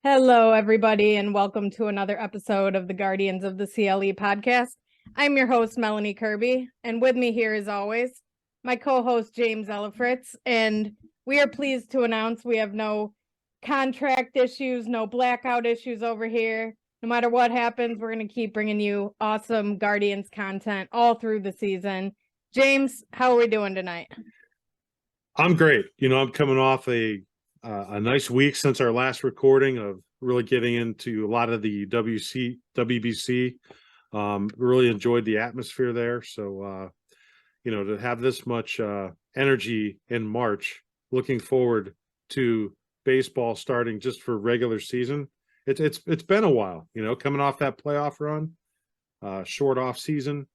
Hello, everybody, and welcome to another episode of the Guardians of the CLE Podcast. I'm your host, Melanie Kirby, and with me here, as always, my co-host, James Ellifritz, and we are pleased to announce we have no contract issues, no blackout issues over here. No matter what happens, we're going to keep bringing you awesome Guardians content all through the season. James, how are we doing tonight? I'm great. I'm coming off a nice week since our last recording of really getting into a lot of the WBC. Really enjoyed the atmosphere there. So, to have this much energy in March, looking forward to baseball starting just for regular season. It's been a while, coming off that playoff run, short off season,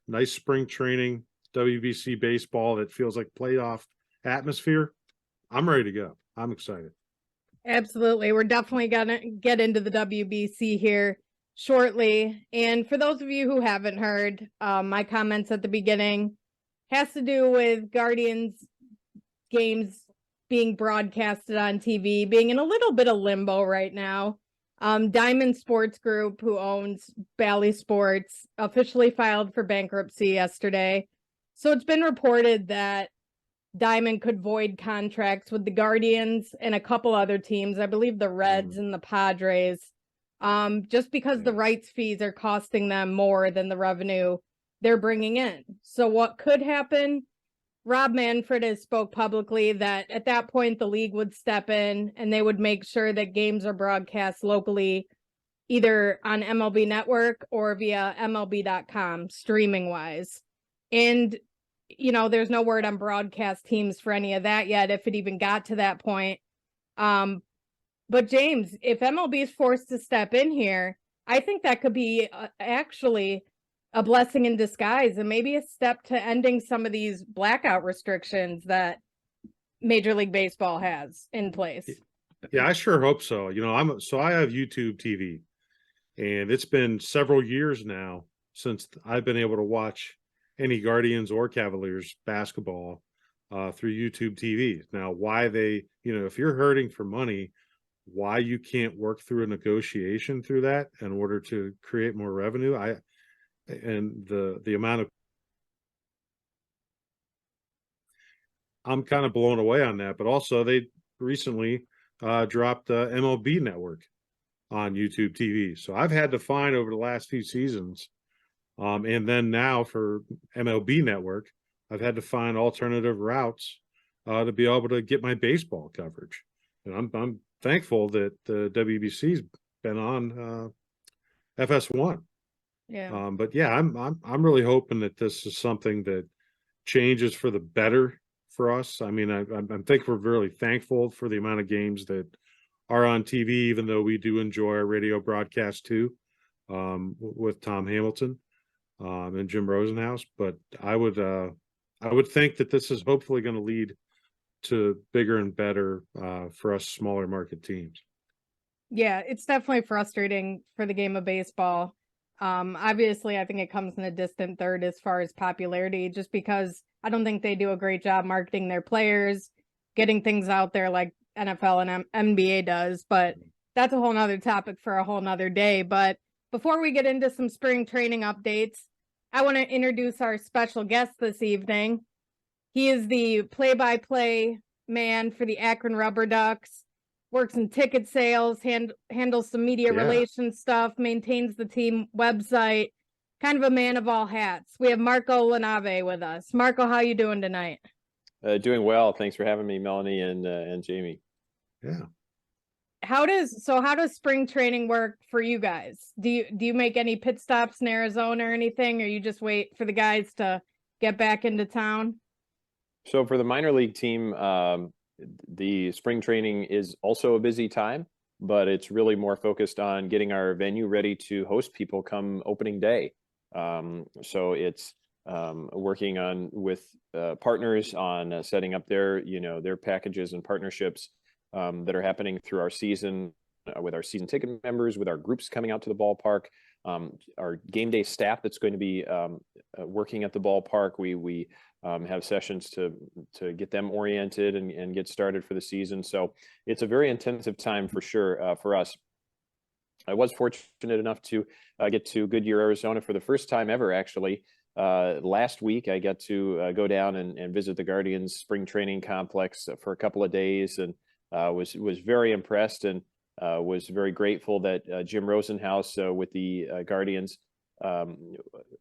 nice spring training, WBC baseball that feels like playoff atmosphere. I'm ready to go. I'm excited. Absolutely. We're definitely going to get into the WBC here shortly. And for those of you who haven't heard, my comments at the beginning has to do with Guardians games being broadcasted on TV, being in a little bit of limbo right now. Diamond Sports Group, who owns Bally Sports, officially filed for bankruptcy yesterday. So it's been reported that Diamond could void contracts with the Guardians and a couple other teams. I believe the Reds and the Padres, just because the rights fees are costing them more than the revenue they're bringing in. So what could happen? Rob Manfred has spoke publicly that at that point, the league would step in and they would make sure that games are broadcast locally, either on MLB Network or via MLB.com, streaming wise. And there's no word on broadcast teams for any of that yet, if it even got to that point. But James, if MLB is forced to step in here, I think that could be actually a blessing in disguise and maybe a step to ending some of these blackout restrictions that Major League Baseball has in place. Yeah, I sure hope so. I have YouTube TV, and it's been several years now since I've been able to watch any Guardians or Cavaliers basketball through YouTube TV. Now, why they, if you're hurting for money, why you can't work through a negotiation through that in order to create more revenue? I'm kind of blown away on that. But also, they recently dropped MLB Network on YouTube TV. So I've had to find over the last few seasons. And then now for MLB Network, I've had to find alternative routes to be able to get my baseball coverage. And I'm thankful that the WBC's been on FS1. Yeah. But yeah, I'm really hoping that this is something that changes for the better for us. I mean, I think we're really thankful for the amount of games that are on TV, even though we do enjoy our radio broadcast too, with Tom Hamilton. And Jim Rosenhaus, but I would think that this is hopefully going to lead to bigger and better for us smaller market teams. Yeah, it's definitely frustrating for the game of baseball. Obviously, I think it comes in a distant third as far as popularity, just because I don't think they do a great job marketing their players, getting things out there like NFL and NBA does. But that's a whole nother topic for a whole nother day. But before we get into some spring training updates, I want to introduce our special guest this evening. He is the play-by-play man for the Akron Rubberducks, works in ticket sales, handles some media relations stuff, maintains the team website, kind of a man of all hats. We have Marco LaNave with us. Marco, how you doing tonight? Doing well. Thanks for having me, Melanie and Jamie. Yeah. How does spring training work for you guys? Do you make any pit stops in Arizona or anything, or you just wait for the guys to get back into town? So for the minor league team, the spring training is also a busy time, but it's really more focused on getting our venue ready to host people come opening day. So it's working on with partners on setting up their packages and partnerships that are happening through our season with our season ticket members, with our groups coming out to the ballpark, our game day staff that's going to be working at the ballpark. We have sessions to get them oriented and get started for the season. So it's a very intensive time for sure for us. I was fortunate enough to get to Goodyear, Arizona for the first time ever, actually. Last week, I got to go down and visit the Guardians spring training complex for a couple of days, and was very impressed, and was very grateful that Jim Rosenhaus with the Guardians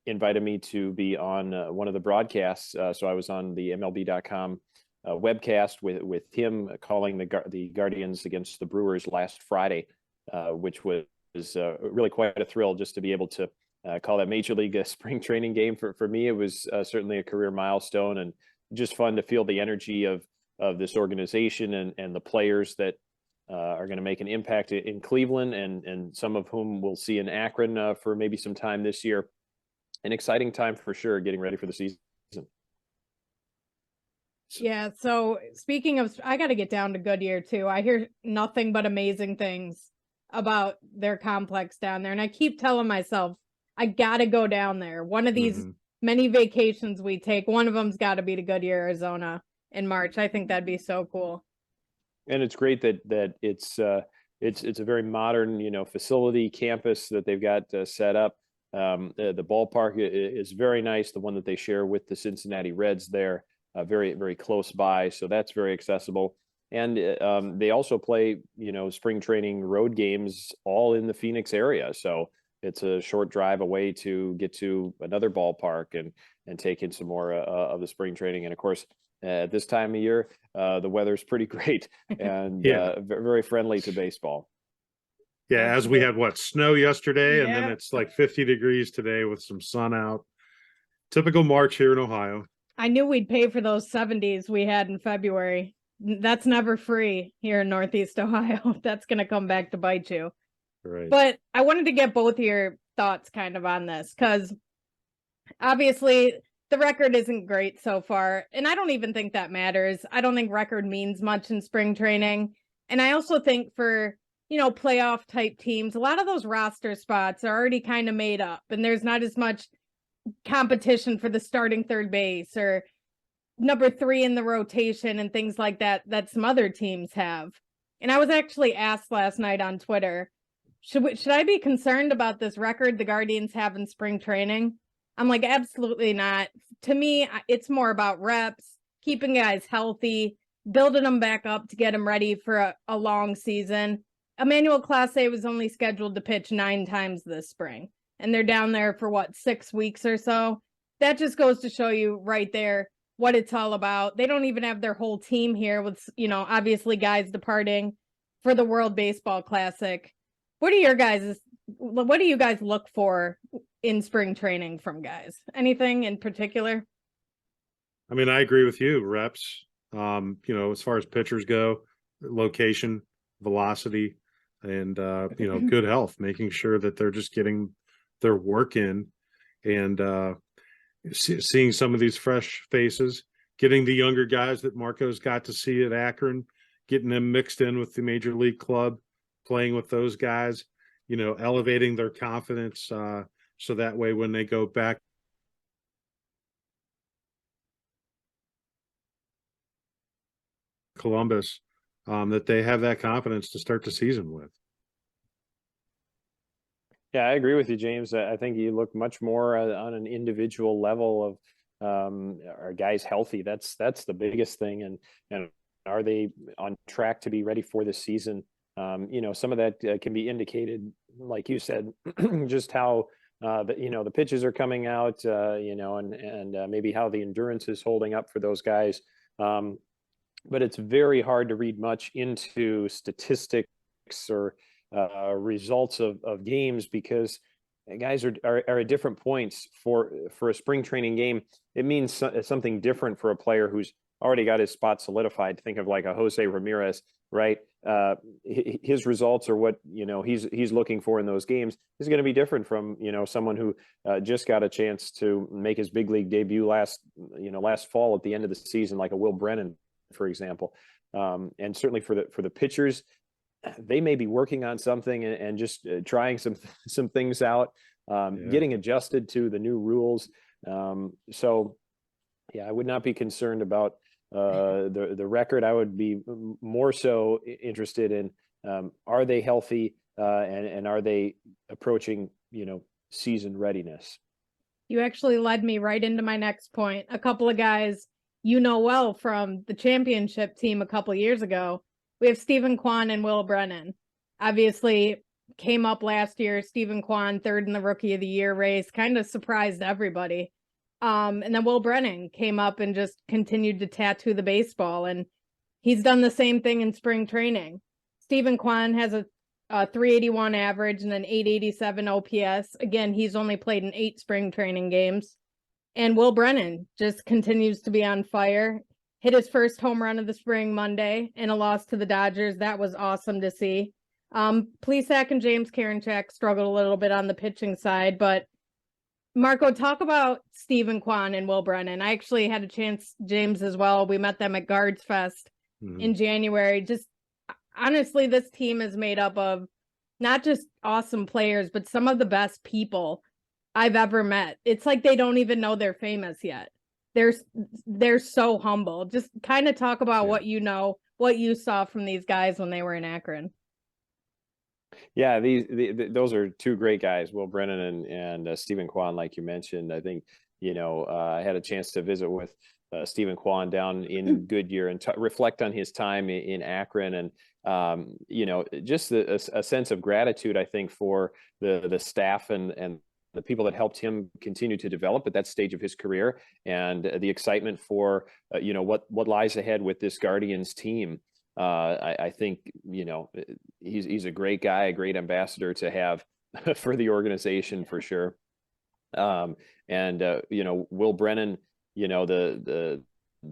invited me to be on one of the broadcasts. So I was on the MLB.com webcast with him calling the Guardians against the Brewers last Friday, which was really quite a thrill just to be able to call that Major League spring training game. For me, it was certainly a career milestone, and just fun to feel the energy of this organization and the players that are going to make an impact in Cleveland, and some of whom we'll see in Akron for maybe some time this year. An exciting time for sure, getting ready for the season. Yeah, so speaking of, I got to get down to Goodyear too. I hear nothing but amazing things about their complex down there, and I keep telling myself, I got to go down there. One of these many vacations we take, one of them's got to be to Goodyear, Arizona in March. I think that'd be so cool. And it's great that it's a very modern, facility campus that they've got set up. The ballpark is very nice. The one that they share with the Cincinnati Reds there, very, very close by. So that's very accessible. And they also play, spring training road games all in the Phoenix area. So it's a short drive away to get to another ballpark and take in some more of the spring training. And of course, at this time of year, the weather's pretty great and very friendly to baseball. Yeah, as we had snow yesterday, and then Yeah. it's like 50 degrees today with some sun out. Typical March here in Ohio. I knew we'd pay for those 70s we had in February. That's never free here in Northeast Ohio. That's going to come back to bite you. Right. But I wanted to get both your thoughts kind of on this, because obviously the record isn't great so far, and I don't even think that matters. I don't think record means much in spring training. And I also think for, playoff type teams, a lot of those roster spots are already kind of made up, and there's not as much competition for the starting third base or number 3 in the rotation and things like that some other teams have. And I was actually asked last night on Twitter, should I be concerned about this record the Guardians have in spring training? I'm like, absolutely not. To me, it's more about reps, keeping guys healthy, building them back up to get them ready for a long season. Emmanuel Clase was only scheduled to pitch 9 times this spring, and they're down there for 6 weeks or so. That just goes to show you right there what it's all about. They don't even have their whole team here with, obviously guys departing for the World Baseball Classic. What do you guys look for in spring training from guys? Anything in particular? I mean, I agree with you. Reps, as far as pitchers go, location, velocity, and, good health, making sure that they're just getting their work in, and seeing some of these fresh faces, getting the younger guys that Marco's got to see at Akron, getting them mixed in with the major league club, playing with those guys, elevating their confidence, so that way when they go back Columbus, that they have that confidence to start the season with. Yeah, I agree with you, James. I think you look much more on an individual level of are guys healthy? That's the biggest thing, and are they on track to be ready for this season? Some of that can be indicated, like you said, just how the pitches are coming out, and maybe how the endurance is holding up for those guys. But it's very hard to read much into statistics or results of games, because guys are at different points for a spring training game. It means something different for a player who's already got his spot solidified. Think of like a Jose Ramirez, right? His results are what, he's looking for in those games is going to be different from, someone who just got a chance to make his big league debut last fall at the end of the season, like a Will Brennan, for example. And certainly for the pitchers, they may be working on something and just trying some things out, getting adjusted to the new rules. So yeah, I would not be concerned about the record. I would be more so interested in, are they healthy, and are they approaching, season readiness? You actually led me right into my next point. A couple of guys well from the championship team a couple of years ago. We have Stephen Kwan and Will Brennan. Obviously came up last year. Stephen Kwan, third in the Rookie of the Year race, kind of surprised everybody. And then Will Brennan came up and just continued to tattoo the baseball. And he's done the same thing in spring training. Stephen Kwan has a 381 average and an 887 OPS. Again, he's only played in 8 spring training games. And Will Brennan just continues to be on fire. Hit his first home run of the spring Monday in a loss to the Dodgers. That was awesome to see. Plesac and James Karinchak struggled a little bit on the pitching side, but Marco, talk about Stephen Kwan and Will Brennan. I actually had a chance, James as well. We met them at Guards Fest in January. Just honestly, this team is made up of not just awesome players, but some of the best people I've ever met. It's like they don't even know they're famous yet. They're so humble. Just kind of talk about what you saw from these guys when they were in Akron. Yeah, those are two great guys, Will Brennan and Stephen Kwan, like you mentioned. I think, I had a chance to visit with Stephen Kwan down in Goodyear and reflect on his time in Akron, and just a sense of gratitude, I think, for the staff and the people that helped him continue to develop at that stage of his career, and the excitement for what lies ahead with this Guardians team. I think he's a great guy, a great ambassador to have for the organization for sure. Will Brennan, the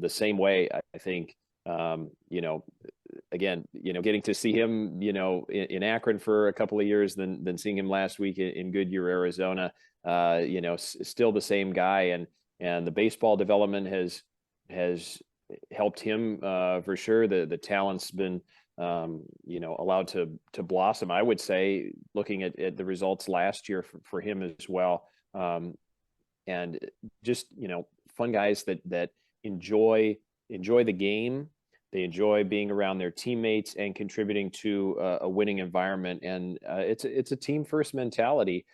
same way. I think again, getting to see him, in Akron for a couple of years, then seeing him last week in Goodyear, Arizona, still the same guy, and the baseball development has helped him for sure. The talent's been allowed to blossom, I would say, looking at the results last year for him as well. And just fun guys that enjoy the game. They enjoy being around their teammates and contributing to a winning environment. And it's a team first mentality,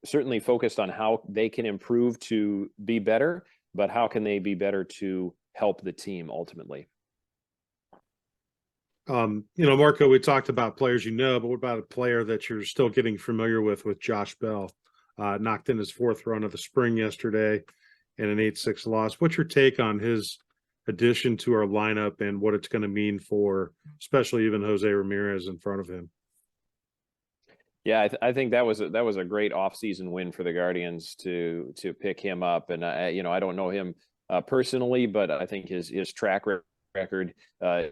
certainly focused on how they can improve to be better, but how can they be better to help the team ultimately? Marco, we talked about players, but what about a player that you're still getting familiar with Josh Bell? Knocked in his 4th run of the spring yesterday in an 8-6 loss. What's your take on his addition to our lineup and what it's going to mean for, especially even Jose Ramirez in front of him? Yeah, I think that was a great offseason win for the Guardians to pick him up. And I don't know him personally, but I think his track record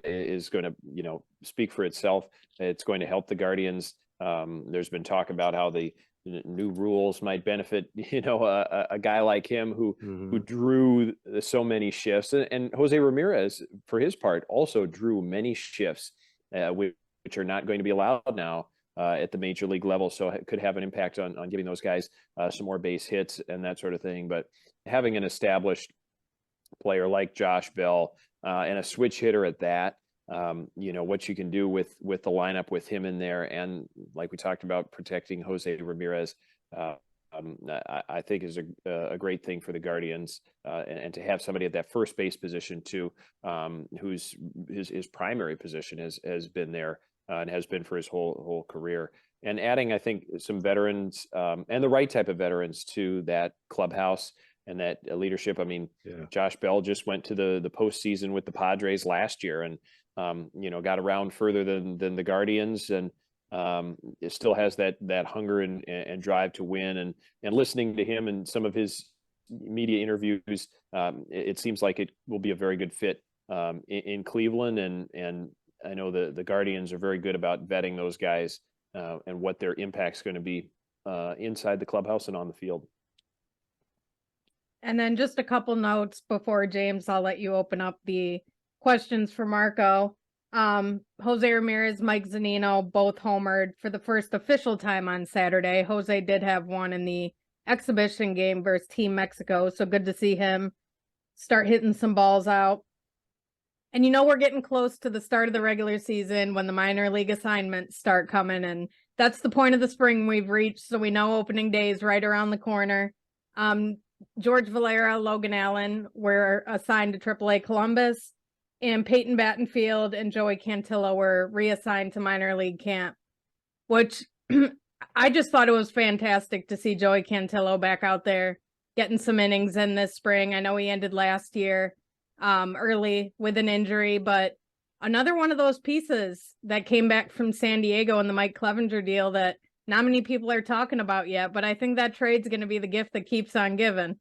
is going to speak for itself. It's going to help the Guardians. There's been talk about how the new rules might benefit a guy like him who drew so many shifts, and Jose Ramirez, for his part, also drew many shifts which are not going to be allowed now at the major league level. So it could have an impact on giving those guys some more base hits and that sort of thing. But having an established player like Josh Bell and a switch hitter at that, what you can do with the lineup with him in there, and like we talked about, protecting Jose Ramirez, I think is a great thing for the Guardians, and to have somebody at that first base position too, who's his primary position has been there and has been for his whole career. And adding, I think, some veterans and the right type of veterans to that clubhouse and that leadership. I mean, Josh Bell just went to the postseason with the Padres last year, and got around further than the Guardians, and it still has that hunger and drive to win. And listening to him and some of his media interviews, it seems like it will be a very good fit in Cleveland. And I know the Guardians are very good about vetting those guys and what their impact's going to be inside the clubhouse and on the field. And then just a couple notes before, James, I'll let you open up the questions for Marco. Jose Ramirez, Mike Zunino, both homered for the first official time on Saturday. Jose did have one in the exhibition game versus Team Mexico, so good to see him start hitting some balls out. And we're getting close to the start of the regular season when the minor league assignments start coming, and that's the point of the spring we've reached, so we know opening day is right around the corner. George Valera, Logan Allen were assigned to AAA Columbus, and Peyton Battenfield and Joey Cantillo were reassigned to minor league camp, which I just thought it was fantastic to see Joey Cantillo back out there getting some innings in this spring. I know he ended last year early with an injury, but another one of those pieces that came back from San Diego in the Mike Clevenger deal that not many people are talking about yet, but I think that trade's going to be the gift that keeps on giving.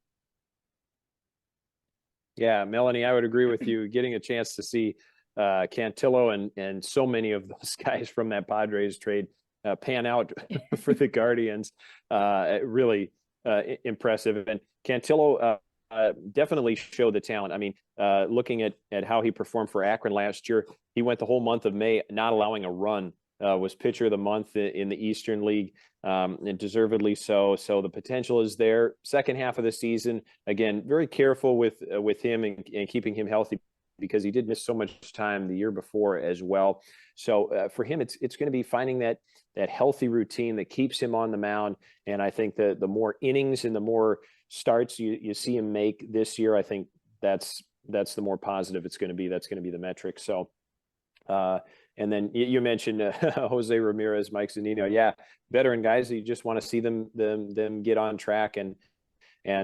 Yeah, Melanie, I would agree with you. Getting a chance to see Cantillo and so many of those guys from that Padres trade pan out for the Guardians, really impressive. And Cantillo definitely showed the talent. I mean, looking at how he performed for Akron last year, he went the whole month of May not allowing a run. Was pitcher of the month in the Eastern League, and deservedly so. So the potential is there. Second half of the season, again, very careful with him and keeping him healthy, because he did miss so much time the year before as well. So for him, it's going to be finding that healthy routine that keeps him on the mound. And I think the more innings and the more starts you see him make this year, I think that's the more positive it's going to be. That's going to be the metric. So. And then you mentioned Jose Ramirez, Mike Zunino. Yeah, veteran guys. You just want to see them get on track. And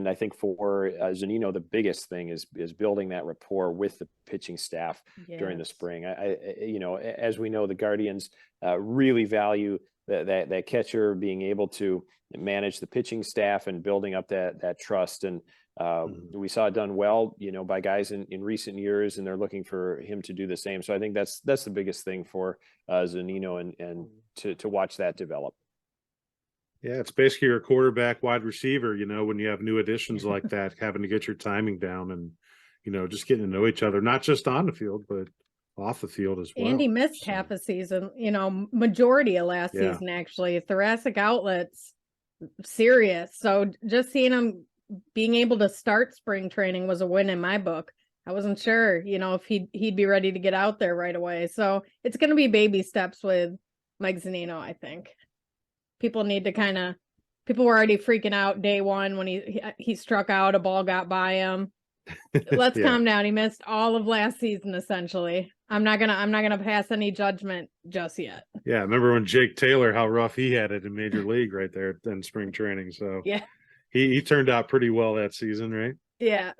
I think for Zunino, the biggest thing is building that rapport with the pitching staff during the spring. As we know, the Guardians really value that catcher being able to manage the pitching staff and building up that trust. And we saw it done well, by guys in recent years, and they're looking for him to do the same. So I think that's the biggest thing for Zunino and to watch that develop. Yeah, it's basically your quarterback, wide receiver, when you have new additions like that, having to get your timing down and, just getting to know each other, not just on the field, but off the field as well. And he missed half a season, majority of last season, actually. Thoracic outlets, serious. So just seeing him being able to start spring training was a win in my book. I wasn't sure, if he'd be ready to get out there right away. So it's going to be baby steps with Mike Zunino, I think. People need to people were already freaking out day one when he struck out, a ball got by him. Let's calm down. He missed all of last season, essentially. I'm not gonna pass any judgment just yet. Yeah, remember when Jake Taylor, how rough he had it in Major League right there in spring training. So yeah, he turned out pretty well that season, right? Yeah.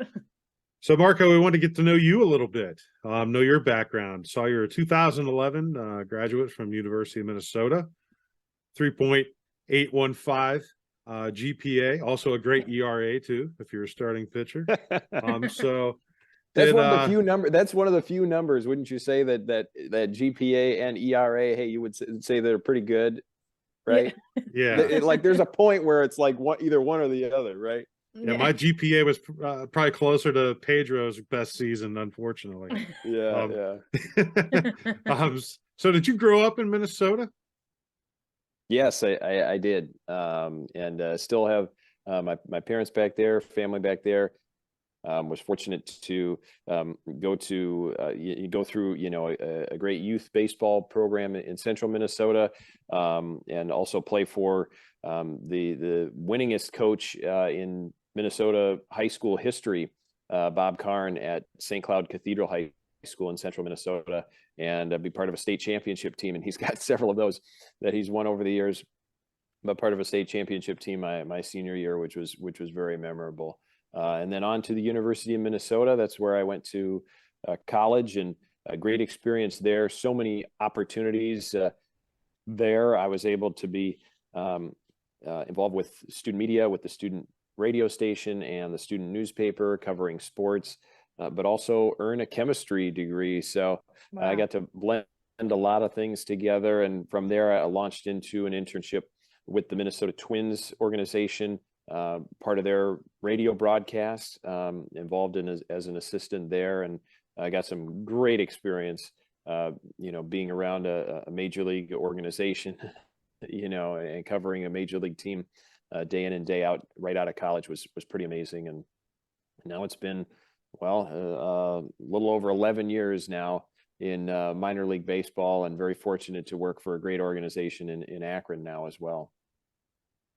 So Marco, we want to get to know you a little bit, know your background. Saw you're a 2011 graduate from University of Minnesota, 3.815 GPA, also a great ERA too, if you're a starting pitcher. So that's one of the few numbers. That's one of the few numbers, wouldn't you say, that GPA and ERA? Hey, you would say they're pretty good, right? Yeah. Like there's a point where it's like either one or the other, right? Yeah, my GPA was probably closer to Pedro's best season, unfortunately. Yeah. So did you grow up in Minnesota? Yes, I did, and still have my parents back there, family back there. Was fortunate to go through a great youth baseball program in central Minnesota, and also play for the winningest coach in Minnesota high school history, Bob Karn at St. Cloud Cathedral High School in central Minnesota, and be part of a state championship team. And he's got several of those that he's won over the years, but part of a state championship team my senior year, which was very memorable. And then on to the University of Minnesota. That's where I went to college, and a great experience there. So many opportunities, there, I was able to be involved with student media, with the student radio station and the student newspaper covering sports, but also earn a chemistry degree. So I got to blend a lot of things together. And from there, I launched into an internship with the Minnesota Twins organization, part of their radio broadcast, involved in as an assistant there. And I got some great experience, being around a major league organization, and covering a major league team day in and day out right out of college was pretty amazing. And now it's been, a little over 11 years now in minor league baseball, and very fortunate to work for a great organization in Akron now as well.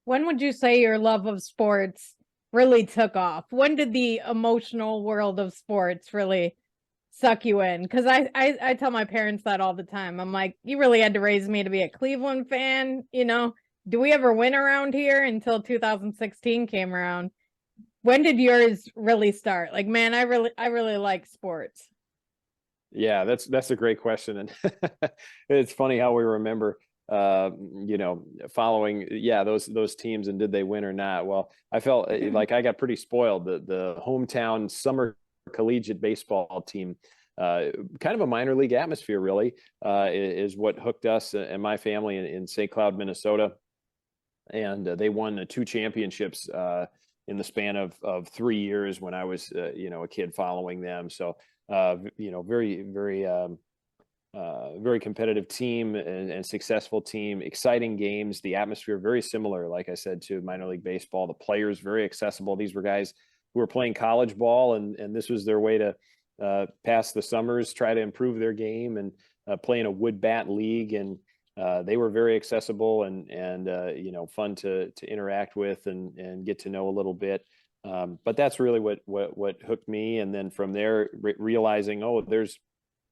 When would you say your love of sports really took off? When did the emotional world of sports really suck you in? Because I tell my parents that all the time. I'm like, you really had to raise me to be a Cleveland fan. Do we ever win around here? Until 2016 came around. When did yours really start? Like, man, I really like sports. Yeah, that's a great question. And it's funny how we remember, following, those teams, and did they win or not? Well, I felt like I got pretty spoiled. The hometown summer collegiate baseball team, kind of a minor league atmosphere, really, is what hooked us and my family in St. Cloud, Minnesota. And they won 2 championships in the span of 3 years when I was, a kid following them. So, very, very, very competitive team and successful team, exciting games, the atmosphere very similar, like I said, to minor league baseball. The players very accessible. These were guys who were playing college ball, and this was their way to pass the summers, try to improve their game, and play in a wood bat league. And they were very accessible and fun to interact with and get to know a little bit. But that's really what hooked me. And then from there, realizing,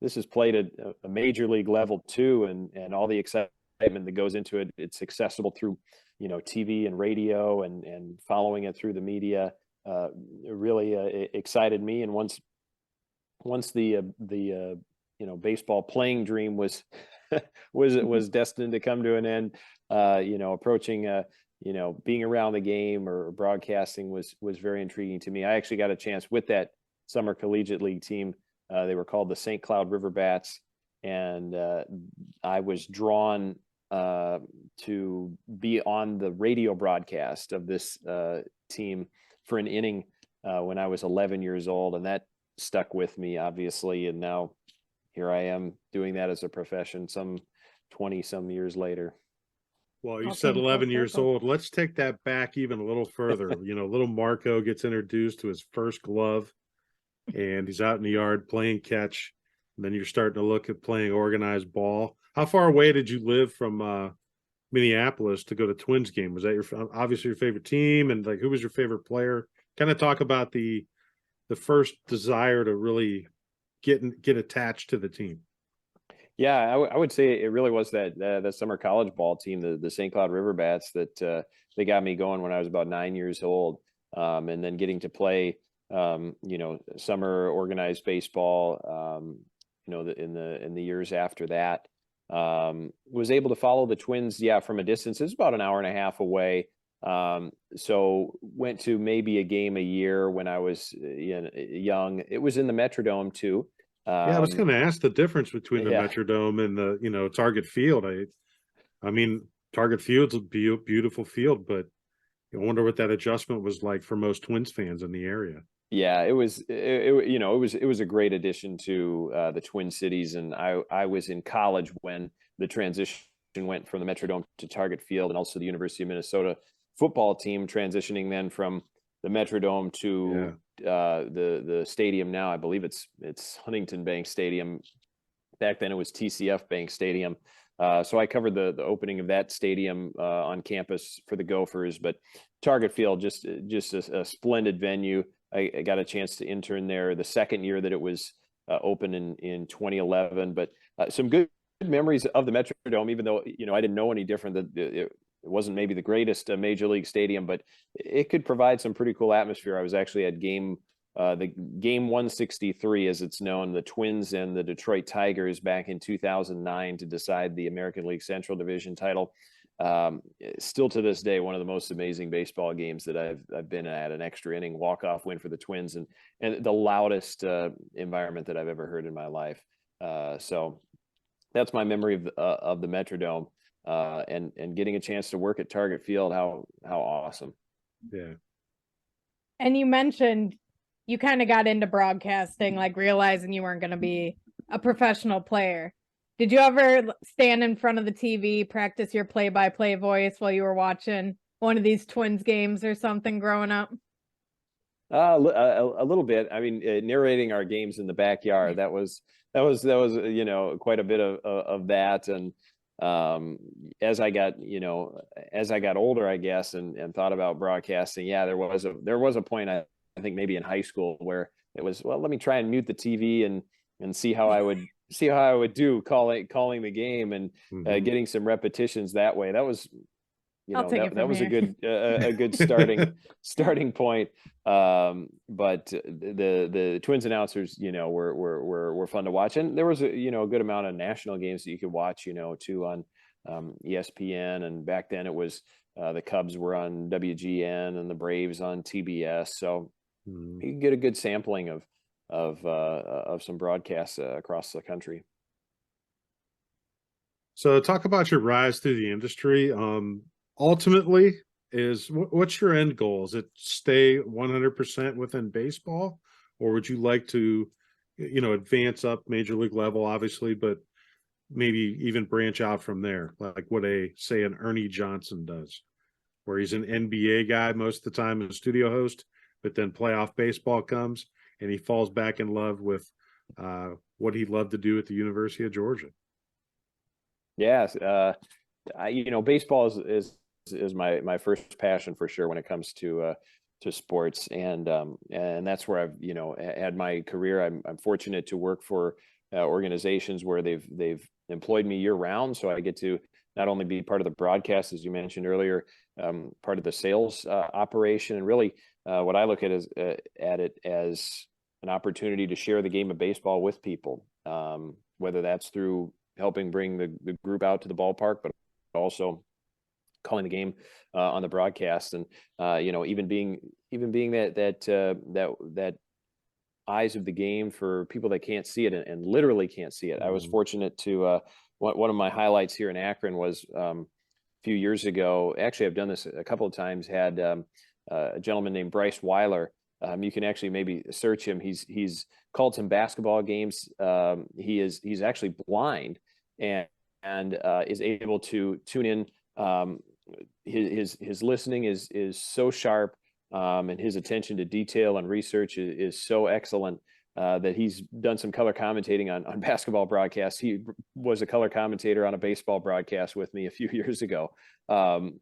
this is played at a major league level too, and all the excitement that goes into it. It's accessible through, TV and radio, and following it through the media. Really excited me. And once the baseball playing dream was was destined to come to an end, approaching being around the game or broadcasting was very intriguing to me. I actually got a chance with that summer collegiate league team. They were called the St. Cloud Rubberducks, and I was drawn to be on the radio broadcast of this team for an inning when I was 11 years old, and that stuck with me, obviously. And now here I am doing that as a profession some 20 some years later. Well, you said 11 years old. Let's take that back even a little further. Little Marco gets introduced to his first glove, and he's out in the yard playing catch. And then you're starting to look at playing organized ball. How far away did you live from Minneapolis to go to Twins game? Was that obviously your favorite team? And who was your favorite player? Kind of talk about the first desire to really get attached to the team. Yeah, I would say it really was that summer college ball team, the St. Cloud Rubberducks, that they got me going when I was about 9 years old, and then getting to play, summer organized baseball, in the years after that. Was able to follow the Twins, from a distance. It's about an hour and a half away. So went to maybe a game a year when I was young. It was in the Metrodome too. I was going to ask the difference between the Metrodome and the Target Field. I mean, Target Field's a beautiful field, but I wonder what that adjustment was like for most Twins fans in the area. Yeah, it was a great addition to the Twin Cities, and I was in college when the transition went from the Metrodome to Target Field, and also the University of Minnesota football team transitioning then from the Metrodome to the stadium. Now I believe it's Huntington Bank Stadium. Back then it was TCF Bank Stadium. So I covered the opening of that stadium on campus for the Gophers. But Target Field, just a splendid venue. I got a chance to intern there the second year that it was open in 2011. But some good memories of the Metrodome, even though I didn't know any different. That it wasn't maybe the greatest major league stadium, but it could provide some pretty cool atmosphere. I was actually at game the game 163, as it's known, the Twins and the Detroit Tigers back in 2009 to decide the American League Central Division title. Still to this day, one of the most amazing baseball games that I've been at. An extra inning walk-off win for the Twins, and the loudest environment that I've ever heard in my life. So that's my memory of the Metrodome, and getting a chance to work at Target Field. How awesome! Yeah. And you mentioned you kind of got into broadcasting, like realizing you weren't going to be a professional player. Did you ever stand in front of the TV, practice your play-by-play voice while you were watching one of these Twins games or something growing up? A little bit. I mean, narrating our games in the backyard, that was quite a bit of that. And as I got older, I guess, and thought about broadcasting, there was a point, I think maybe in high school, where it was, well, let me try and mute the TV and see how I would do calling the game, and getting some repetitions that way. That was, that was a good starting point. But the Twins announcers, were fun to watch, and there was a good amount of national games that you could watch, too, on ESPN. And back then it was the Cubs were on WGN and the Braves on TBS, so you can get a good sampling of some broadcasts across the country. So talk about your rise through the industry. Ultimately, what's your end goal? Is it stay 100% within baseball, or would you like to, advance up major league level, obviously, but maybe even branch out from there, like what an Ernie Johnson does, where he's an NBA guy most of the time, a studio host, but then playoff baseball comes and he falls back in love with what he loved to do at the University of Georgia. Yes, baseball is my first passion for sure when it comes to sports, and that's where I've had my career. I'm fortunate to work for organizations where they've employed me year round, so I get to not only be part of the broadcast, as you mentioned earlier, part of the sales operation, and really what I look at it as an opportunity to share the game of baseball with people, whether that's through helping bring the group out to the ballpark, but also calling the game on the broadcast, and even being that eyes of the game for people that can't see it and literally can't see it. I was fortunate to one of my highlights here in Akron was a few years ago. Actually, I've done this a couple of times. Had a gentleman named Bryce Weiler. You can actually maybe search him. He's called some basketball games. He's actually blind and is able to tune in. His listening is so sharp, and his attention to detail and research is so excellent that he's done some color commentating on basketball broadcasts. He was a color commentator on a baseball broadcast with me a few years ago,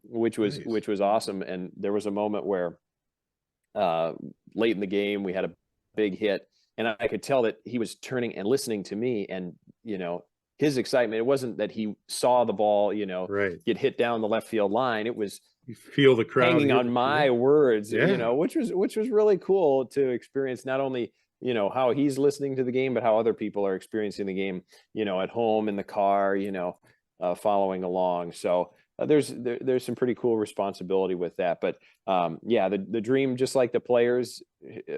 which was awesome. And there was a moment where late in the game we had a big hit, and I could tell that he was turning and listening to me, and his excitement, it wasn't that he saw the ball, get hit down the left field line. It was, you feel the crowd hanging on my words, which was really cool to experience. Not only, how he's listening to the game, but how other people are experiencing the game, at home, in the car, following along. So there's some pretty cool responsibility with that. But the dream, just like the players,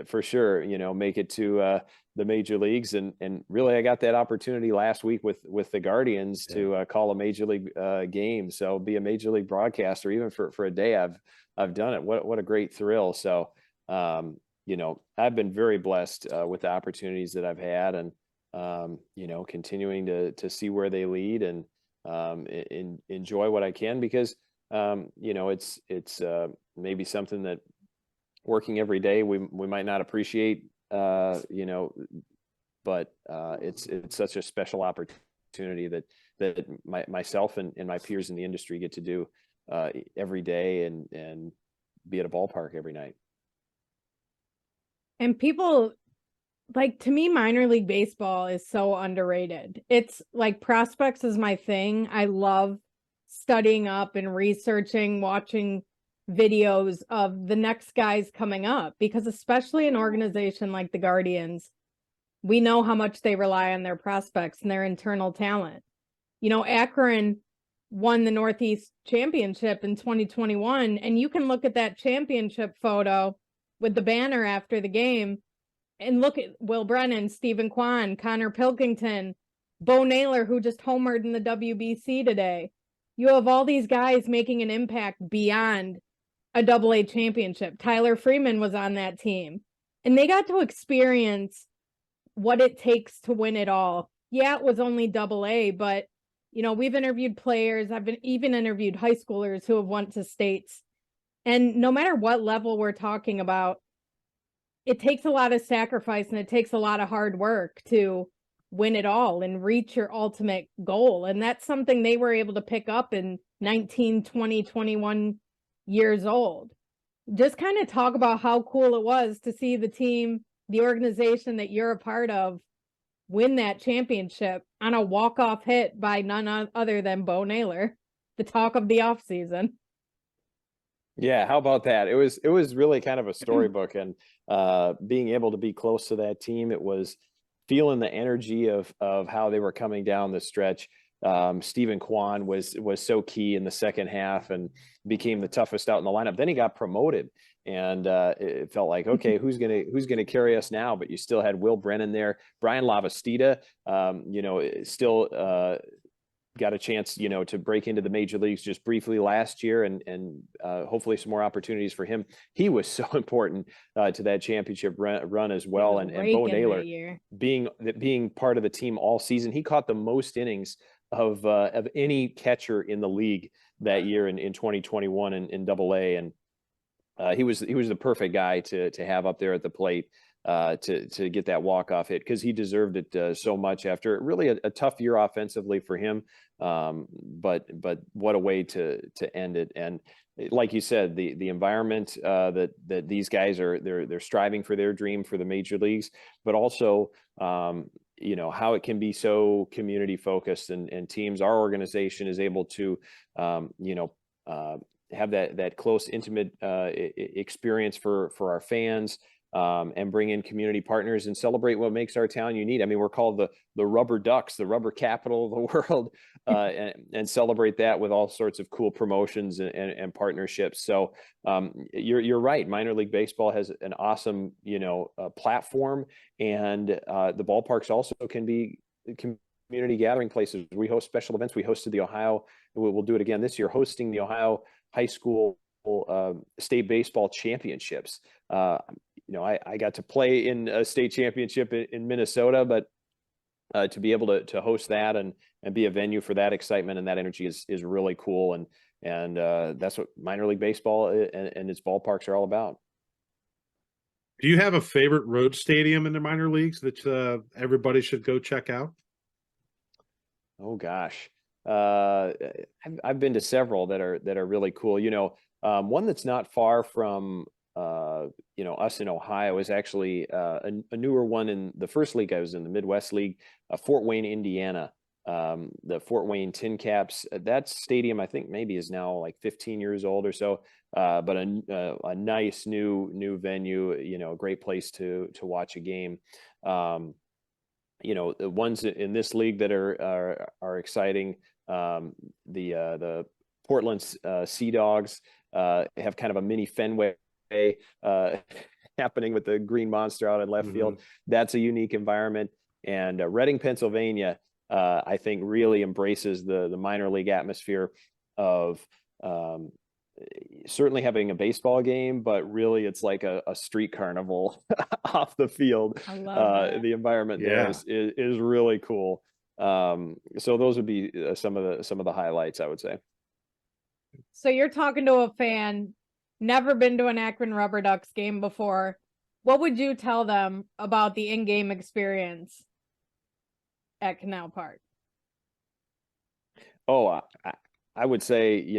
for sure, make it to the major leagues, and really I got that opportunity last week with the Guardians to call a major league game. So be a major league broadcaster, even for a day. I've done it. What a great thrill. So I've been very blessed with the opportunities that I've had, and continuing to see where they lead, and enjoy what I can, because it's maybe something that working every day we might not appreciate, but it's such a special opportunity that myself and my peers in the industry get to do every day, and be at a ballpark every night. And people, like, to me, minor league baseball is so underrated. It's like, prospects is my thing. I love studying up and researching, watching videos of the next guys coming up, because especially an organization like the Guardians, we know how much they rely on their prospects and their internal talent. You know, Akron won the Northeast Championship in 2021, and you can look at that championship photo with the banner after the game and look at Will Brennan, Stephen Kwan, Connor Pilkington, Bo Naylor, who just homered in the WBC today. You have all these guys making an impact beyond a AA championship. Tyler Freeman was on that team, and they got to experience what it takes to win it all. Yeah, it was only AA, but you know, we've interviewed players. I've even interviewed high schoolers who have went to states. And no matter what level we're talking about, it takes a lot of sacrifice and it takes a lot of hard work to win it all and reach your ultimate goal. And that's something they were able to pick up in 19, 20, 21 years old. Just kind of talk about how cool it was to see the team, the organization that you're a part of, win that championship on a walk-off hit by none other than Bo Naylor, the talk of the offseason. Yeah, how about that? It was really kind of a storybook, and being able to be close to that team, it was feeling the energy of how they were coming down the stretch. Stephen Kwan was so key in the second half and became the toughest out in the lineup. Then he got promoted, and it felt like, okay, who's gonna carry us now? But you still had Will Brennan there, Brian Lavastida, still got a chance, to break into the major leagues just briefly last year, and hopefully some more opportunities for him. He was so important to that championship run as well. And Bo Naylor being part of the team all season, he caught the most innings of any catcher in the league that year in 2021 in AA, and he was the perfect guy to have up there at the plate to get that walk-off hit, because he deserved it so much after really a tough year offensively for him. But what a way to end it. And like you said, the environment that these guys they're striving for their dream for the major leagues, but also how it can be so community focused, and teams, our organization is able to have that close, intimate experience for our fans, and bring in community partners and celebrate what makes our town unique. I mean, we're called the Rubberducks, the rubber capital of the world, and celebrate that with all sorts of cool promotions and partnerships. So you're right. Minor League Baseball has an awesome, platform, and the ballparks also can be community gathering places. We host special events. We hosted the Ohio. We'll do it again this year, hosting the Ohio High School state baseball championships. I got to play in a state championship in Minnesota, but to be able to host that and be a venue for that excitement and that energy is really cool. And that's what minor league baseball and its ballparks are all about. Do you have a favorite road stadium in the minor leagues that everybody should go check out? Oh gosh. I've been to several that are really cool. One that's not far from us in Ohio is actually a newer one in the first league. I was in the Midwest League, Fort Wayne, Indiana. The Fort Wayne Tin Caps. That stadium, I think, maybe is now like 15 years old or so. But a nice new venue. A great place to watch a game. The ones in this league that are exciting. The Portland Sea Dogs have kind of a mini Fenway happening with the Green Monster out in left field. That's a unique environment. And Reading, Pennsylvania, I think really embraces the minor league atmosphere of certainly having a baseball game, but really it's like a street carnival off the field. I love the environment there is really cool. So those would be some of the highlights, I would say. So you're talking to a fan, never been to an Akron Rubberducks game before. What would you tell them about the in-game experience at Canal Park? Oh, I would say,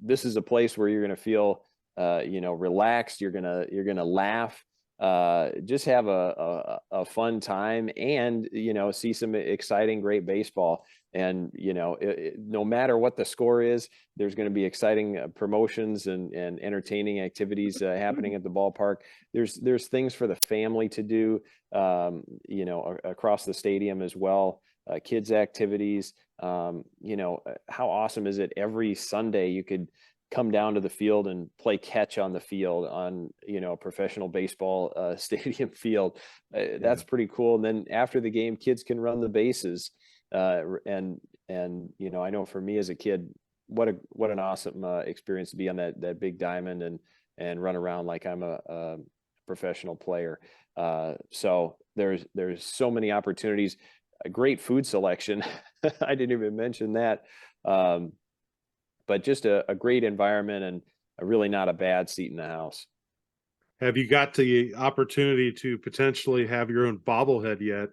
this is a place where you're going to feel, relaxed. You're going to laugh. just have a fun time and, see some exciting, great baseball. And, no matter what the score is, there's going to be exciting promotions and entertaining activities happening at the ballpark. There's things for the family to do, across the stadium as well. Kids activities. How awesome is it? Every Sunday you could come down to the field and play catch on the field on, a professional baseball stadium field. That's pretty cool. And then after the game, kids can run the bases. And I know for me as a kid, what an awesome experience to be on that big diamond and run around like I'm a professional player. So there's so many opportunities, a great food selection. I didn't even mention that. But just a great environment and really not a bad seat in the house. Have you got the opportunity to potentially have your own bobblehead yet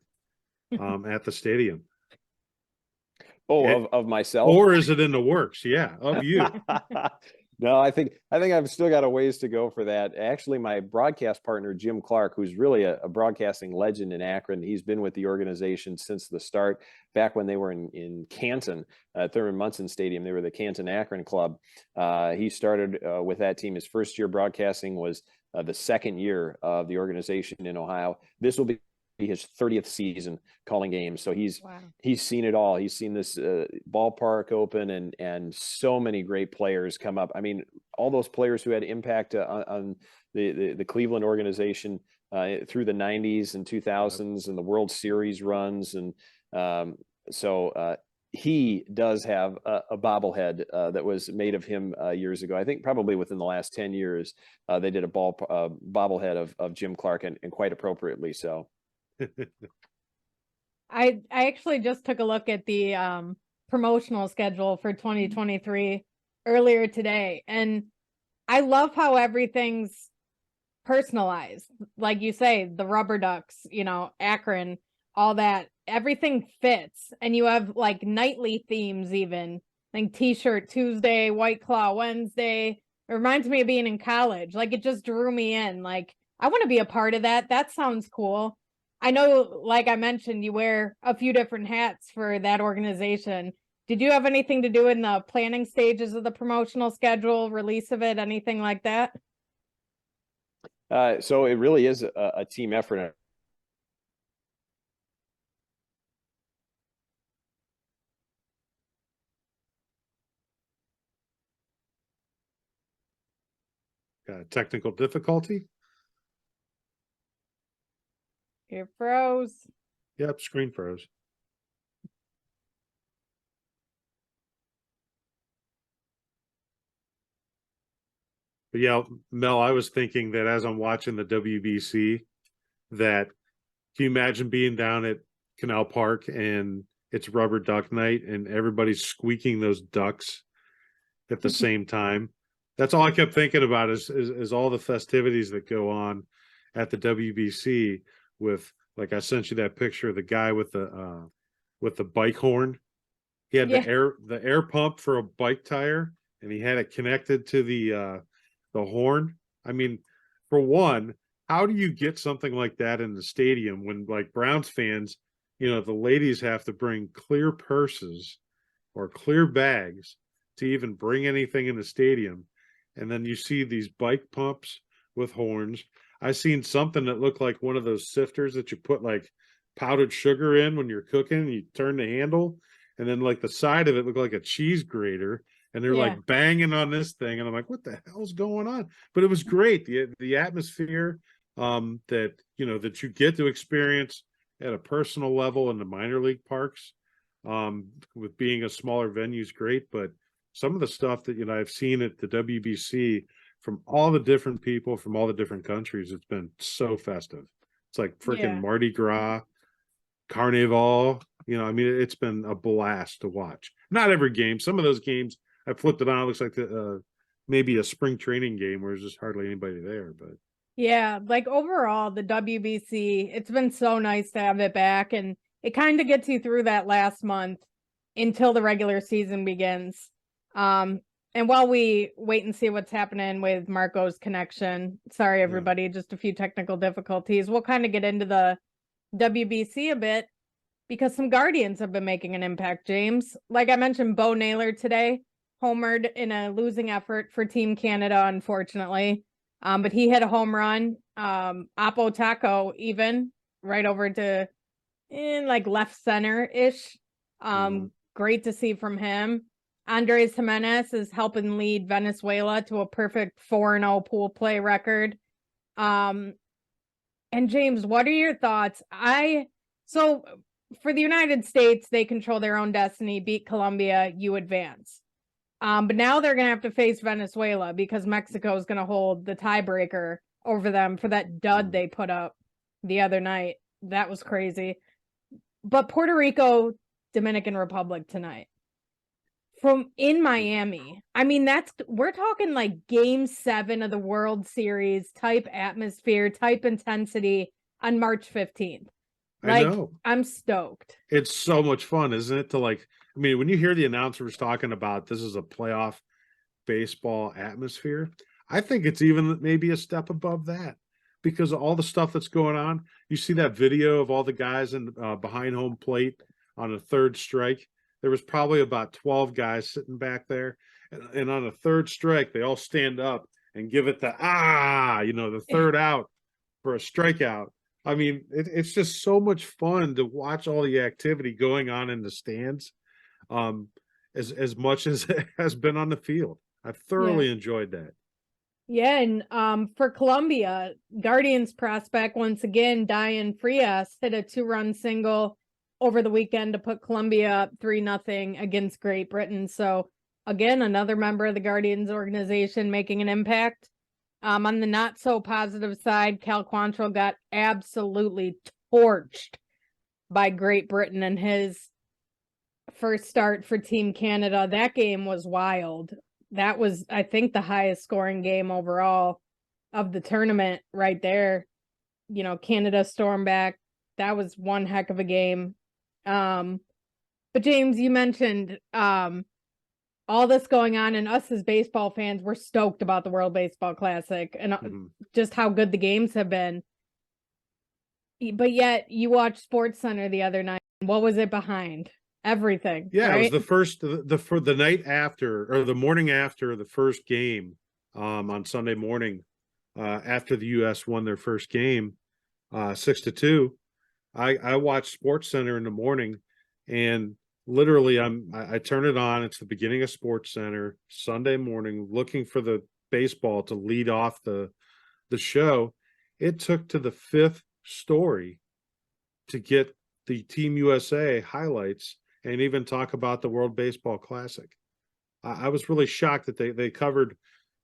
at the stadium? Oh, of myself? Or is it in the works? Yeah, of you. No, I think I've still got a ways to go for that. Actually, my broadcast partner, Jim Clark, who's really a broadcasting legend in Akron, he's been with the organization since the start, back when they were in Canton, at Thurman Munson Stadium. They were the Canton Akron Club. He started with that team. His first year broadcasting was the second year of the organization in Ohio. This will be his 30th season calling games. So he's seen it all. He's seen this ballpark open and so many great players come up. I mean, all those players who had impact on the Cleveland organization through the 90s and 2000s and the World Series runs. And so he does have a bobblehead that was made of him years ago. I think probably within the last 10 years, they did a bobblehead of Jim Clark, and quite appropriately so. I actually just took a look at the promotional schedule for 2023 earlier today, and I love how everything's personalized. Like you say, the Rubberducks, Akron, all that, everything fits. And you have like nightly themes even. I think T-shirt Tuesday, White Claw Wednesday. It reminds me of being in college. Like, it just drew me in. Like, I want to be a part of that. That sounds cool. I know, like I mentioned, you wear a few different hats for that organization. Did you have anything to do in the planning stages of the promotional schedule, release of it, anything like that? So it really is a team effort. Technical difficulty? It froze. Yep, screen froze. But yeah, Mel, I was thinking that as I'm watching the WBC, that can you imagine being down at Canal Park and it's rubber duck night and everybody's squeaking those ducks at the same time? That's all I kept thinking about is all the festivities that go on at the WBC with, like, I sent you that picture of the guy with the bike horn. He had the air pump for a bike tire, and he had it connected to the horn. I mean, for one, how do you get something like that in the stadium when, like, Browns fans, the ladies have to bring clear purses or clear bags to even bring anything in the stadium? And then you see these bike pumps with horns. I seen something that looked like one of those sifters that you put like powdered sugar in when you're cooking, and you turn the handle, and then like the side of it looked like a cheese grater, and they're like banging on this thing, and I'm like, what the hell's going on? But it was great. The atmosphere that that you get to experience at a personal level in the minor league parks, with being a smaller venue is great. But some of the stuff that I've seen at the WBC from all the different people from all the different countries, it's been so festive. It's like freaking Mardi Gras, Carnival. I mean, it's been a blast to watch. Not every game. Some of those games I flipped it on. It looks like maybe a spring training game where there's just hardly anybody there. But yeah, like overall, the WBC, it's been so nice to have it back, and it kind of gets you through that last month until the regular season begins. And while we wait and see what's happening with Marco's connection, sorry, everybody, just a few technical difficulties. We'll kind of get into the WBC a bit because some Guardians have been making an impact, James. Like I mentioned, Bo Naylor today homered in a losing effort for Team Canada, unfortunately. But he hit a home run. Apo Taco even right over to in like left center-ish. Great to see from him. Andres Jimenez is helping lead Venezuela to a perfect 4-0 pool play record. And James, what are your thoughts? So for the United States, they control their own destiny, beat Colombia, you advance. But now they're going to have to face Venezuela because Mexico is going to hold the tiebreaker over them for that dud they put up the other night. That was crazy. But Puerto Rico, Dominican Republic tonight. From in Miami. I mean, we're talking like game 7 of the World Series type atmosphere, type intensity on March 15th. Like, I know. I'm stoked. It's so much fun, isn't it? I mean, when you hear the announcers talking about this is a playoff baseball atmosphere, I think it's even maybe a step above that because of all the stuff that's going on. You see that video of all the guys in behind home plate on a third strike. There was probably about 12 guys sitting back there. And on a third strike, they all stand up and give it the the third out for a strikeout. I mean, it's just so much fun to watch all the activity going on in the stands, as much as it has been on the field. I've thoroughly enjoyed that. Yeah, and for Colombia, Guardians prospect once again, Diane Frias hit a 2-run single over the weekend to put Colombia up 3-0 against Great Britain. So again, another member of the Guardians organization making an impact. On the not so positive side, Cal Quantrill got absolutely torched by Great Britain in his first start for Team Canada. That game was wild. That was, I think, the highest scoring game overall of the tournament right there. You know, Canada stormed back. That was one heck of a game. But James, you mentioned all this going on, and us as baseball fans, we're stoked about the World Baseball Classic and just how good the games have been. But yet, you watched SportsCenter the other night. What was it behind? Everything. Yeah, right? It was the night after or the morning after the first game on Sunday morning after the U.S. won their first game 6-2. I watched SportsCenter in the morning, and literally I turn it on. It's the beginning of SportsCenter Sunday morning, looking for the baseball to lead off the show. It took to the 5th story to get the Team USA highlights and even talk about the World Baseball Classic. I was really shocked that they covered,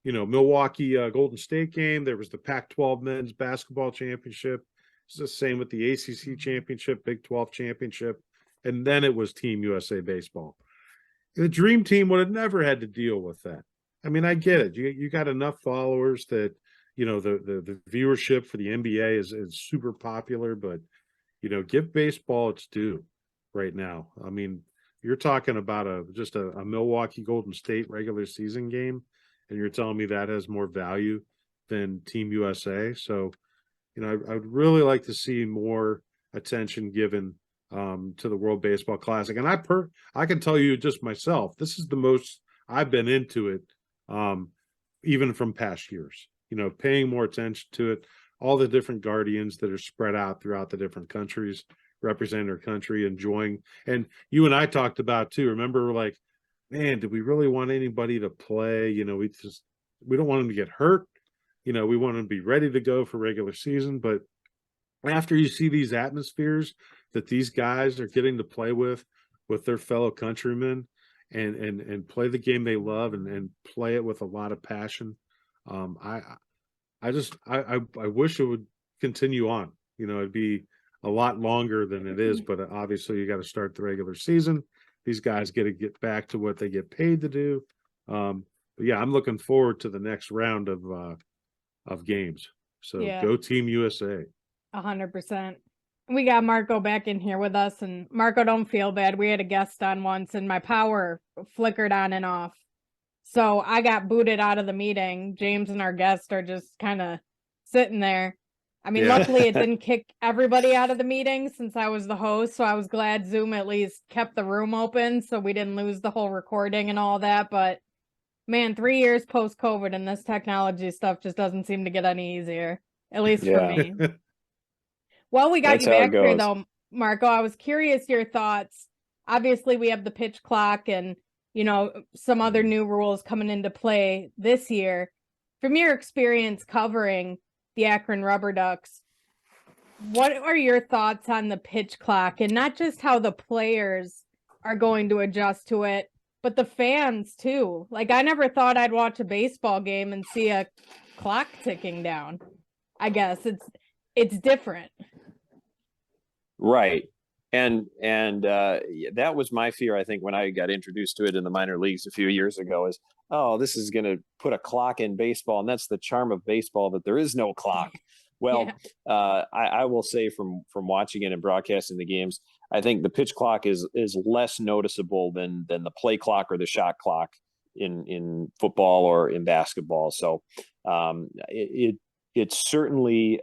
Milwaukee Golden State game. There was the Pac-12 men's basketball championship. It's the same with the ACC championship, Big 12 championship, and then it was Team USA baseball. The Dream Team would have never had to deal with that. I mean, I get it. You got enough followers that, the viewership for the NBA is super popular, but, give baseball its due right now. I mean, you're talking about just a Milwaukee Golden State regular season game, and you're telling me that has more value than Team USA. So, I'd really like to see more attention given to the World Baseball Classic. And I can tell you just myself, this is the most I've been into it, even from past years, paying more attention to it, all the different Guardians that are spread out throughout the different countries, representing their country, enjoying. And you and I talked about too, remember, we're like, man, did we really want anybody to play? We don't want them to get hurt. We want them to be ready to go for regular season. But after you see these atmospheres that these guys are getting to play with their fellow countrymen and play the game they love and play it with a lot of passion, I wish it would continue on. It'd be a lot longer than it is, but obviously you got to start the regular season. These guys get to get back to what they get paid to do. But yeah, I'm looking forward to the next round of games. So Go Team USA. 100%. We got Marco back in here with us, and Marco, don't feel bad. We had a guest on once and my power flickered on and off. So I got booted out of the meeting. James and our guest are just kind of sitting there. I mean, Yeah. luckily it didn't kick everybody out of the meeting since I was the host. So I was glad Zoom at least kept the room open so we didn't lose the whole recording and all that. But man, 3 years post-COVID and this technology stuff just doesn't seem to get any easier, at least for Yeah. me. Well, we got That's you how it back here goes. though, Marco. I was curious your thoughts. Obviously, we have the pitch clock and, you know, some other new rules coming into play this year. From your experience covering the Akron Rubberducks, what are your thoughts on the pitch clock and not just how the players are going to adjust to it, but the fans too? Like, I never thought I'd watch a baseball game and see a clock ticking down. I guess it's different. Right. And that was my fear, I think, when I got introduced to it in the minor leagues a few years ago, is, oh, this is going to put a clock in baseball. And that's the charm of baseball, that there is no clock. Well, I will say from watching it and broadcasting the games, I think the pitch clock is less noticeable than the play clock or the shot clock in football or in basketball. So it certainly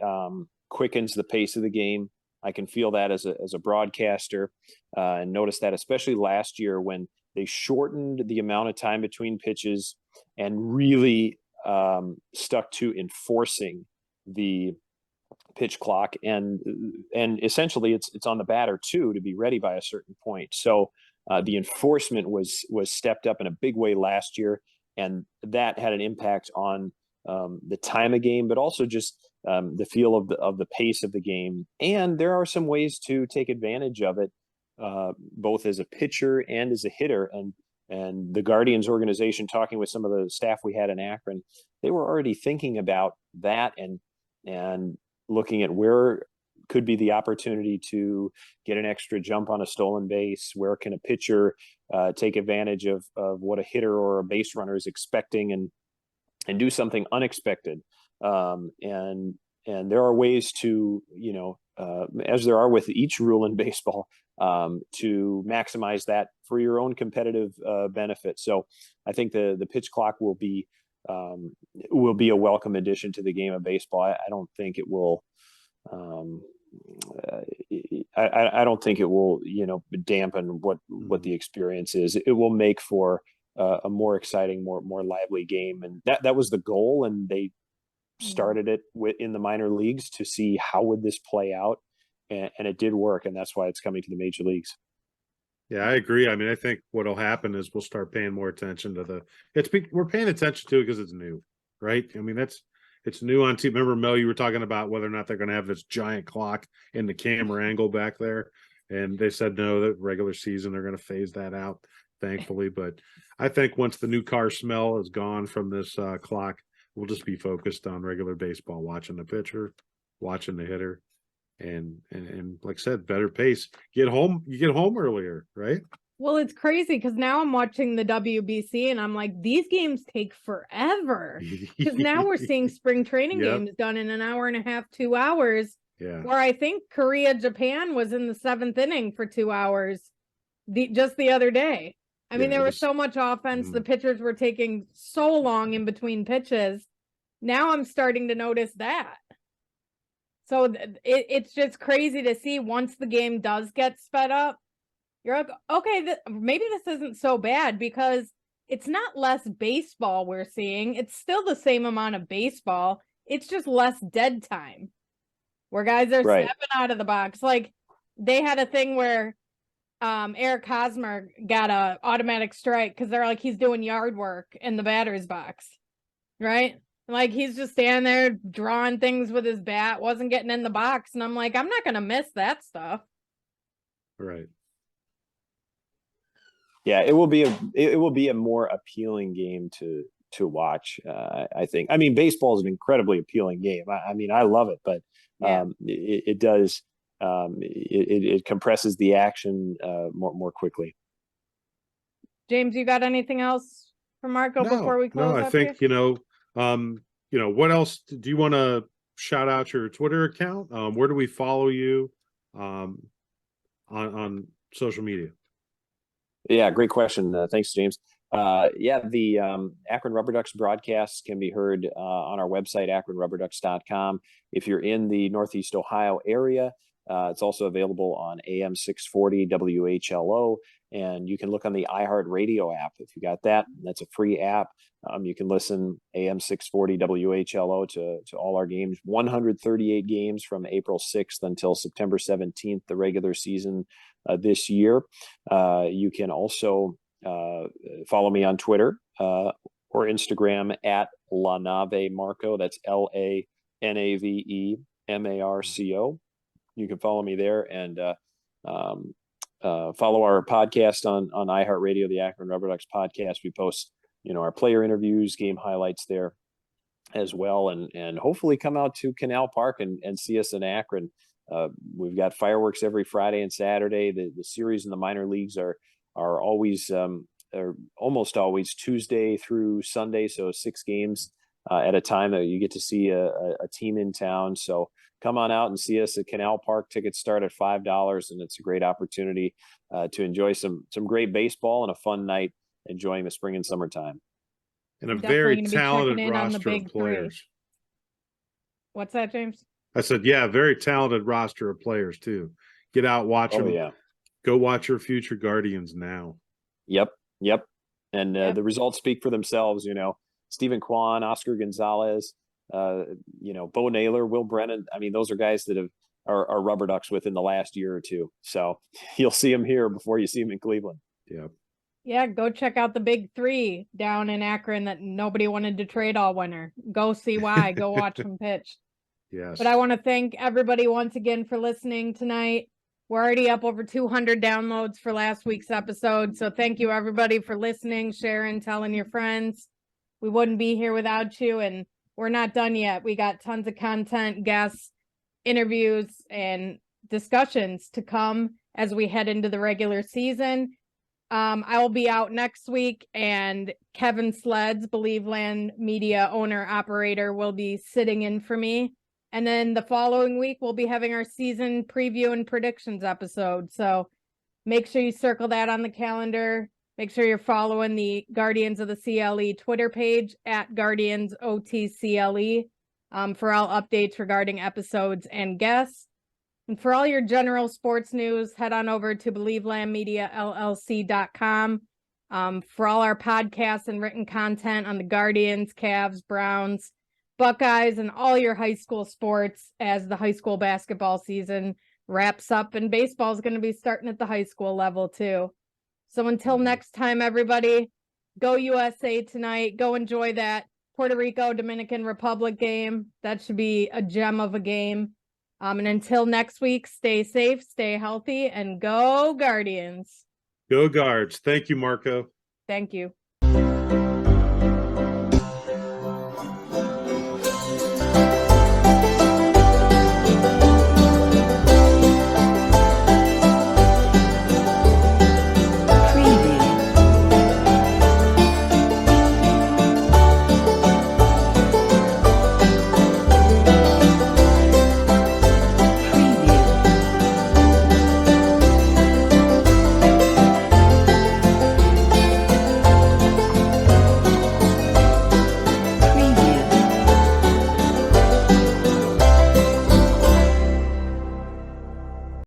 quickens the pace of the game. I can feel that as a broadcaster, and notice that especially last year when they shortened the amount of time between pitches and really stuck to enforcing the pitch clock, and essentially it's on the batter too to be ready by a certain point. So the enforcement was stepped up in a big way last year, and that had an impact on the time of game, but also just the feel of the pace of the game. And there are some ways to take advantage of it, both as a pitcher and as a hitter. And the Guardians organization, talking with some of the staff we had in Akron, they were already thinking about that and looking at where could be the opportunity to get an extra jump on a stolen base. Where can a pitcher take advantage of what a hitter or a base runner is expecting and do something unexpected. And there are ways to, as there are with each rule in baseball, to maximize that for your own competitive benefit. So I think the pitch clock will be a welcome addition to the game of baseball. I don't think it will. I don't think it will, dampen what the experience is. It will make for a more exciting, more lively game, and that was the goal. And they started it in the minor leagues to see how would this play out, and it did work, and that's why it's coming to the major leagues. Yeah, I agree. I mean, I think what'll happen is we'll start paying more attention to we're paying attention to it because it's new, right? I mean, it's new on TV. Remember, Mel, you were talking about whether or not they're going to have this giant clock in the camera angle back there, and they said no, that regular season they're going to phase that out, thankfully. But I think once the new car smell is gone from this clock, we'll just be focused on regular baseball, watching the pitcher, watching the hitter, and like I said, better pace. You get home earlier, right? Well, it's crazy because now I'm watching the WBC and I'm like, these games take forever. Because now we're seeing spring training games done in an hour and a half, 2 hours. Yeah. Where I think Korea, Japan was in the 7th inning for 2 hours just the other day. I mean, there was so much offense. The pitchers were taking so long in between pitches. Now I'm starting to notice that. So it's just crazy to see once the game does get sped up. You're like, okay, maybe this isn't so bad, because it's not less baseball we're seeing. It's still the same amount of baseball. It's just less dead time where guys are stepping out of the box. Like they had a thing where Eric Hosmer got a automatic strike because they're like, he's doing yard work in the batter's box, right? Like he's just standing there drawing things with his bat, wasn't getting in the box. And I'm like, I'm not going to miss that stuff. Right. Yeah, it will be a more appealing game to watch. I think. I mean, baseball is an incredibly appealing game. I mean, I love it, but it does. It compresses the action more quickly. James, you got anything else for Marco before we close? No, I think here? What else do you want to shout out? Your Twitter account? Where do we follow you on social media? Yeah, great question. Thanks, James. The Akron Rubberducks broadcasts can be heard on our website, akronrubberducks.com. If you're in the Northeast Ohio area, it's also available on AM 640 WHLO, and you can look on the iHeartRadio app. If you got that, that's a free app. You can listen AM 640 WHLO to all our games, 138 games from April 6th until September 17th, the regular season this year. You can also follow me on Twitter or Instagram at LaNave Marco. That's LaNaveMarco. You can follow me there, and follow our podcast on iHeartRadio, the Akron Rubberducks podcast. We post, our player interviews, game highlights there as well, and hopefully come out to Canal Park and see us in Akron. We've got fireworks every Friday and Saturday. The series in the minor leagues are always are almost always Tuesday through Sunday, so 6 games at a time that you get to see a team in town. So come on out and see us at Canal Park. Tickets start at $5, and it's a great opportunity to enjoy some great baseball and a fun night enjoying the spring and summertime. And a Definitely very gonna be talented checking in on the roster of big three. players. What's that, James? I said, yeah, very talented roster of players too. Get out, watch them. Yeah. Go watch your future Guardians now. Yep. And the results speak for themselves. Stephen Kwan, Oscar Gonzalez, Bo Naylor, Will Brennan. I mean, those are guys that are Rubber Ducks within the last year or two. So you'll see them here before you see them in Cleveland. Yep. Yeah, go check out the big three down in Akron that nobody wanted to trade all winter. Go see why. Go watch them pitch. Yes. But I want to thank everybody once again for listening tonight. We're already up over 200 downloads for last week's episode. So thank you, everybody, for listening, sharing, telling your friends. We wouldn't be here without you. And we're not done yet. We got tons of content, guests, interviews, and discussions to come as we head into the regular season. I will be out next week, and Kevin Sleds, Believe Land Media owner operator, will be sitting in for me. And then the following week, we'll be having our season preview and predictions episode. So make sure you circle that on the calendar. Make sure you're following the Guardians of the CLE Twitter page at GuardiansOTCLE for all updates regarding episodes and guests. And for all your general sports news, head on over to BelieveLandMediaLLC.com for all our podcasts and written content on the Guardians, Cavs, Browns, Buckeyes, and all your high school sports as the high school basketball season wraps up, and baseball is going to be starting at the high school level too. So until next time, everybody, go USA tonight. Go enjoy that Puerto Rico Dominican Republic game. That should be a gem of a game. And until next week, stay safe, stay healthy, and go Guardians. Go Guards. Thank you, Marco. Thank you.